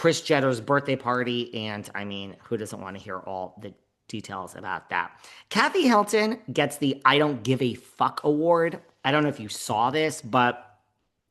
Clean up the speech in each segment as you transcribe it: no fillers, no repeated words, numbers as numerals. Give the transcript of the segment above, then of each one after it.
Kris Jenner's birthday party. And I mean, who doesn't want to hear all the details about that? Kathy Hilton gets the I Don't Give a Fuck award. I don't know if you saw this, but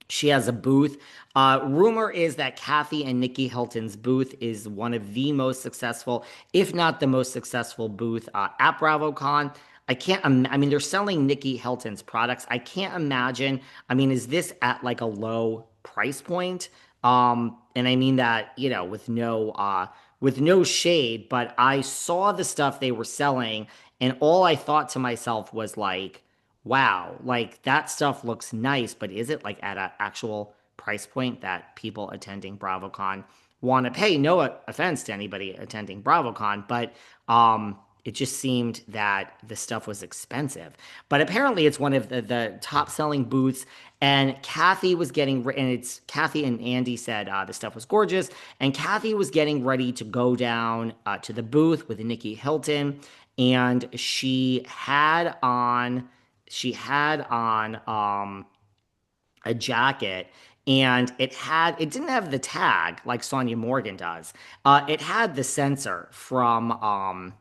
she has a booth. Rumor is that Kathy and Nikki Hilton's booth is one of the most successful, if not the most successful booth at BravoCon. I can't, I mean, they're selling Nikki Hilton's products. I can't imagine. I mean, is this at like a low price point? And I mean that, with no shade, but I saw the stuff they were selling, and all I thought to myself was like, wow, like that stuff looks nice, but is it like at an actual price point that people attending BravoCon want to pay? No offense to anybody attending BravoCon, but it just seemed that the stuff was expensive. But apparently, it's one of the top selling booths. And Kathy was getting, and it's Kathy and Andy said the stuff was gorgeous. And Kathy was getting ready to go down to the booth with Nikki Hilton, and she had on a jacket, and it didn't have the tag like Sonia Morgan does. It had the sensor from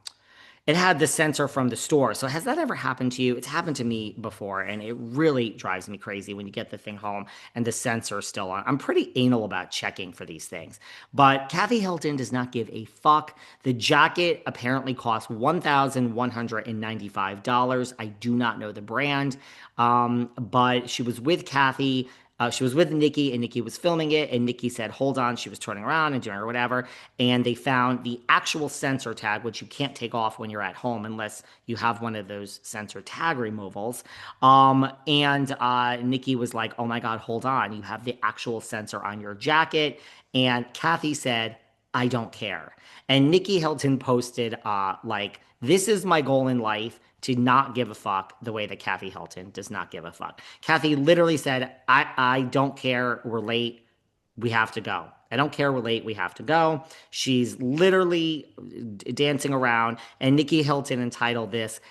the store. So has that ever happened to you? It's happened to me before, and it really drives me crazy when you get the thing home and the sensor is still on. I'm pretty anal about checking for these things. But Kathy Hilton does not give a fuck. The jacket apparently cost $1,195. I do not know the brand. But she was with Kathy. She was with Nikki, and Nikki was filming it, and Nikki said, hold on. She was turning around and doing or whatever, and they found the actual sensor tag, which you can't take off when you're at home unless you have one of those sensor tag removals. And Nikki was like, oh my God, hold on. You have the actual sensor on your jacket. And Kathy said, I don't care. And Nikki Hilton posted, this is my goal in life, to not give a fuck the way that Kathy Hilton does not give a fuck. Kathy literally said, I don't care. We're late. We have to go. I don't care. We're late. We have to go. She's literally dancing around. And Nikki Hilton entitled this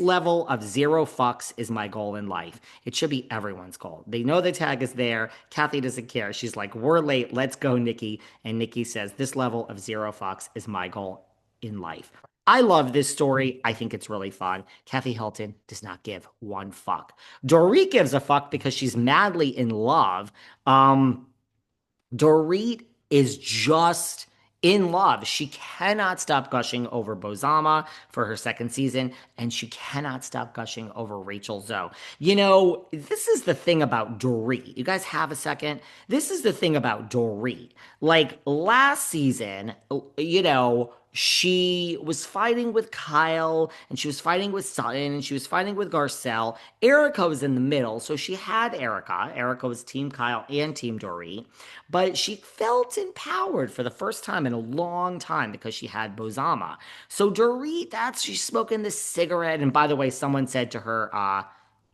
level of zero fucks is my goal in life. It should be everyone's goal. They know the tag is there. Kathy doesn't care. She's like, we're late. Let's go, Nikki. And Nikki says, this level of zero fucks is my goal in life. I love this story. I think it's really fun. Kathy Hilton does not give one fuck. Dorit gives a fuck because she's madly in love. Dorit is just in love. She cannot stop gushing over Bozama for her second season, and she cannot stop gushing over Rachel Zoe. This is the thing about Dorit. You guys have a second? This is the thing about Dorit. Like last season, she was fighting with Kyle, and she was fighting with Sutton, and she was fighting with Garcelle. Erica was in the middle, so she had Erica. Erica was Team Kyle and Team Dorit. But she felt empowered for the first time in a long time because she had Bozama. So Dorit, she's smoking this cigarette. And by the way, someone said to her,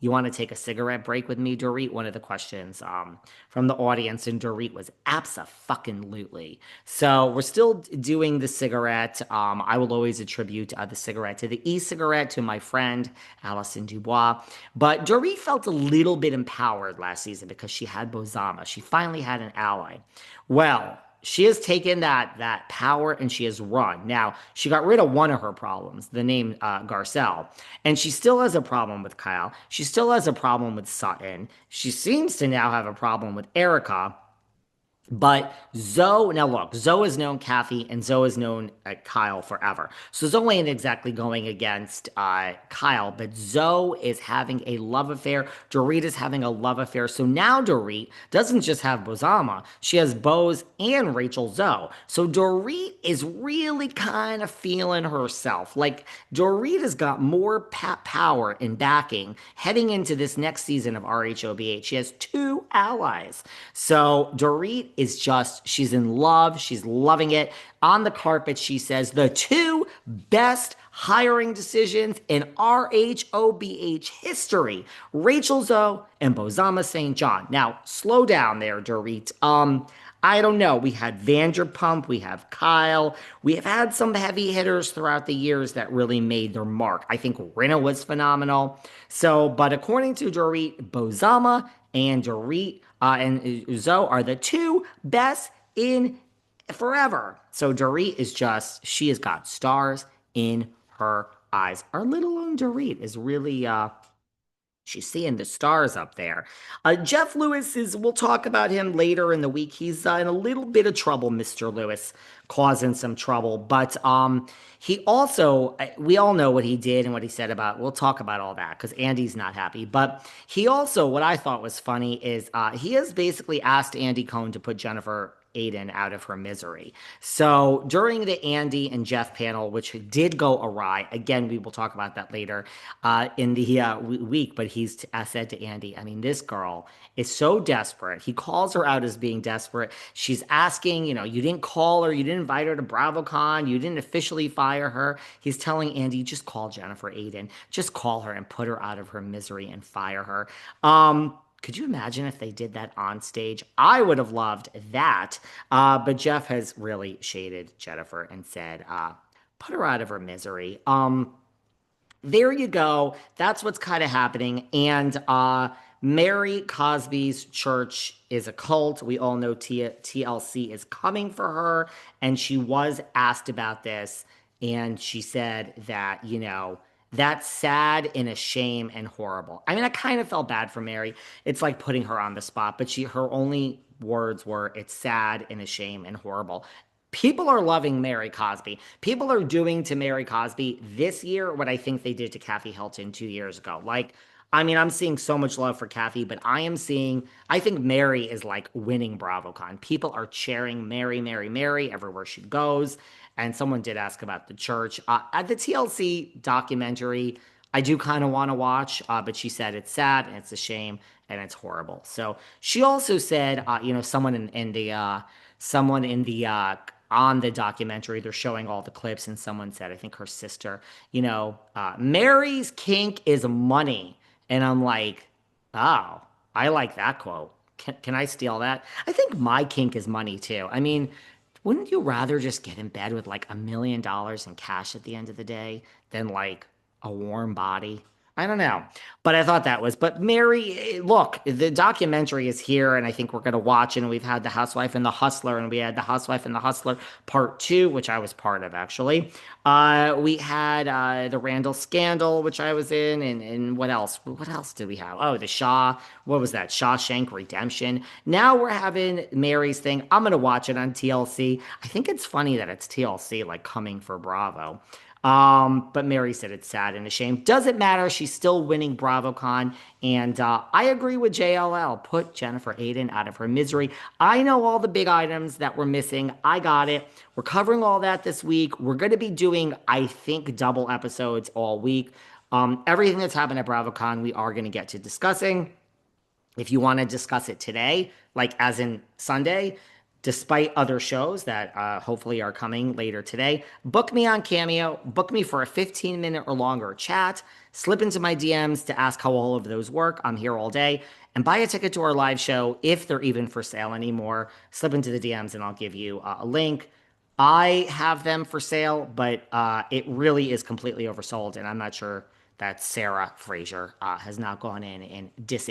you want to take a cigarette break with me, Dorit? One of the questions from the audience, and Dorit was abso-fucking-lutely. So we're still doing the cigarette. I will always attribute the cigarette to the e-cigarette to my friend, Allison Dubois. But Dorit felt a little bit empowered last season because she had Bozama. She finally had an ally. Well, she has taken that power and she has run. Now, she got rid of one of her problems, the name Garcelle. And she still has a problem with Kyle. She still has a problem with Sutton. She seems to now have a problem with Erica. But Zoe, now look, Zoe has known Kathy and Zoe has known Kyle forever. So Zoe ain't exactly going against Kyle, but Zoe is having a love affair. Dorit is having a love affair. So now Dorit doesn't just have Bozama, she has Boz and Rachel Zoe. So Dorit is really kind of feeling herself. Like Dorit has got more power and backing heading into this next season of RHOBH. She has two allies. So Dorit she's in love. She's loving it. On the carpet, she says the two best hiring decisions in RHOBH history, Rachel Zoe and Bozama St. John. Now, slow down there, Dorit. I don't know. We had Vanderpump. We have Kyle. We have had some heavy hitters throughout the years that really made their mark. I think Rinna was phenomenal. So, but according to Dorit, Bozama and Dorit and Zoe are the two best in forever. So Dorit is just, she has got stars in her eyes. Our little own Dorit is really she's seeing the stars up there. Jeff Lewis is, we'll talk about him later in the week. He's in a little bit of trouble, Mr. Lewis, causing some trouble. But he also, we all know what he did and what he said about, we'll talk about all that because Andy's not happy. But he also, what I thought was funny is he has basically asked Andy Cohen to put Jennifer Aydin out of her misery. So during the Andy and Jeff panel, which did go awry, again, we will talk about that later in the week, but he's said to Andy, I mean, this girl is so desperate. He calls her out as being desperate. She's asking, you didn't call her, you didn't invite her to BravoCon, you didn't officially fire her. He's telling Andy, just call Jennifer Aydin, just call her and put her out of her misery and fire her. Could you imagine if they did that on stage? I would have loved that. But Jeff has really shaded Jennifer and said, put her out of her misery. There you go. That's what's kind of happening. And Mary Cosby's church is a cult. We all know TLC is coming for her. And she was asked about this. And she said that, that's sad and a shame and horrible. I mean, I kind of felt bad for Mary. It's like putting her on the spot, but her only words were, it's sad and a shame and horrible. People are loving Mary Cosby. People are doing to Mary Cosby this year what I think they did to Kathy Hilton 2 years ago. Like, I mean, I'm seeing so much love for Kathy, but I think Mary is like winning BravoCon. People are cheering Mary, Mary, Mary everywhere she goes. And someone did ask about the church. At the TLC documentary, I do kind of want to watch, but she said it's sad and it's a shame and it's horrible. So she also said, someone in the on the documentary, they're showing all the clips, and someone said, I think her sister, Mary's kink is money. And I'm like, oh, I like that quote. Can I steal that? I think my kink is money too. I mean, wouldn't you rather just get in bed with like $1 million in cash at the end of the day than like a warm body? I don't know. But I thought that was, but Mary, look, the documentary is here and I think we're going to watch it. And we've had The Housewife and the Hustler, and we had The Housewife and the Hustler Part 2, which I was part of actually. We had the Randall Scandal, which I was in, and what else? What else did we have? Oh, what was that? Shawshank Redemption. Now we're having Mary's thing. I'm going to watch it on TLC. I think it's funny that it's TLC like coming for Bravo. But Mary said it's sad and a shame. Doesn't matter. She's still winning BravoCon. And I agree with JLL. Put Jennifer Aydin out of her misery. I know all the big items that we're missing. I got it. We're covering all that this week. We're going to be doing, I think, double episodes all week. Everything that's happened at BravoCon, we are going to get to discussing. If you want to discuss it today, like as in Sunday, despite other shows that hopefully are coming later today, book me on Cameo, book me for a 15-minute or longer chat, slip into my DMs to ask how all of those work. I'm here all day. And buy a ticket to our live show if they're even for sale anymore. Slip into the DMs and I'll give you a link. I have them for sale, but it really is completely oversold. And I'm not sure that Sarah Fraser has not gone in and